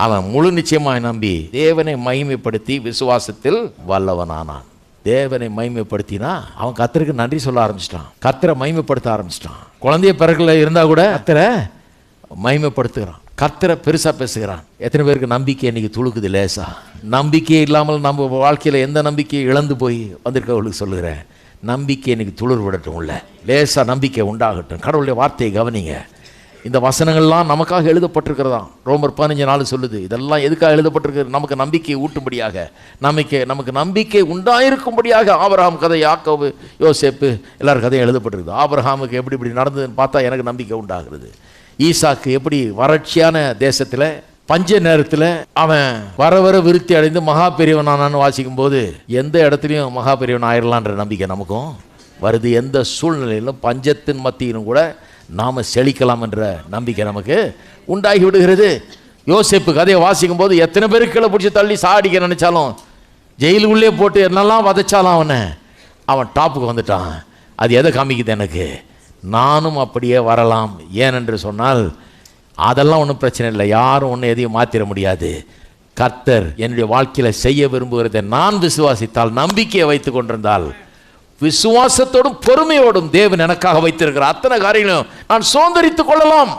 அவன் முழு நிச்சயமாய் நம்பி தேவனை மகிமைப்படுத்தி விசுவாசத்தில் வல்லவனானான். தேவனை மகிமைப்படுத்தினா அவன் கர்த்தருக்கு நன்றி சொல்ல ஆரம்பிச்சிட்டான், கர்த்தரை மகிமைப்படுத்த ஆரம்பிச்சிட்டான். குழந்தைய பிறகுல இருந்தா கூட கர்த்தரை மகிமைப்படுத்துகிறான், கர்த்தரை பெருசா பேசுகிறான். எத்தனை பேருக்கு நம்பிக்கை இன்னைக்கு துளுக்குது லேசா? நம்பிக்கை இல்லாமல் நம்ம வாழ்க்கையில எந்த நம்பிக்கையை இழந்து போய் வந்திருக்கவர்களுக்கு சொல்லுகிறேன், நம்பிக்கை இன்னைக்கு துளிர் விடட்டும், உள்ள லேசா நம்பிக்கை உண்டாகட்டும். கடவுளுடைய வார்த்தையை கவனிங்க. இந்த வசனங்கள்லாம் நமக்காக எழுதப்பட்டிருக்கிறதா. ரோமர் 15:4 சொல்லுது. இதெல்லாம் எதுக்காக எழுதப்பட்டிருக்கிறது? நமக்கு நம்பிக்கையை ஊட்டும்படியாக, நமக்கு நம்பிக்கை உண்டாயிருக்கும்படியாக. ஆபிரகாம் கதை, யாக்கோபு, யோசேப்பு எல்லார் கதையும் எழுதப்பட்டிருக்குது. ஆபிரகாமுக்கு எப்படி இப்படி நடந்ததுன்னு பார்த்தா எனக்கு நம்பிக்கை உண்டாகிறது. ஈசாக்கு எப்படி வறட்சியான தேசத்தில் பஞ்ச நேரத்தில் அவன் வர விருத்தி அடைந்து மகா பெரியவனானான்னு வாசிக்கும் போது எந்த இடத்துலையும் மகா பெரியவன் ஆயிரலான்ற நம்பிக்கை நமக்கும் வருது. எந்த சூழ்நிலையிலும் பஞ்சத்தின் மத்தியிலும் கூட நாம் செழிக்கலாம் என்ற நம்பிக்கை நமக்கு உண்டாகி விடுகிறது. யோசேப்பு கதையை வாசிக்கும் போது எத்தனை பேருக்களை பிடிச்சி தள்ளி சாடிக்க நினைச்சாலும், ஜெயிலுக்குள்ளே போட்டு என்னெல்லாம் வதைச்சாலும் அவன் டாப்புக்கு வந்துட்டான். அது எதை காமிக்குது? எனக்கு நானும் அப்படியே வரலாம். ஏனென்று சொன்னால் அதெல்லாம் ஒன்றும் பிரச்சனை இல்லை, யாரும் ஒன்றும் எதையும் மாற்றிட முடியாது. கர்த்தர் என்னுடைய வாழ்க்கையில் செய்ய விரும்புகிறதை நான் விசுவாசித்தால், நம்பிக்கையை வைத்து கொண்டிருந்தால், விசுவாசத்தோடும் பொறுமையோடும் தேவன் எனக்காக வைத்திருக்கிற அத்தனை காரியங்களும் நான் சுதந்தரித்துக் கொள்ளலாம்.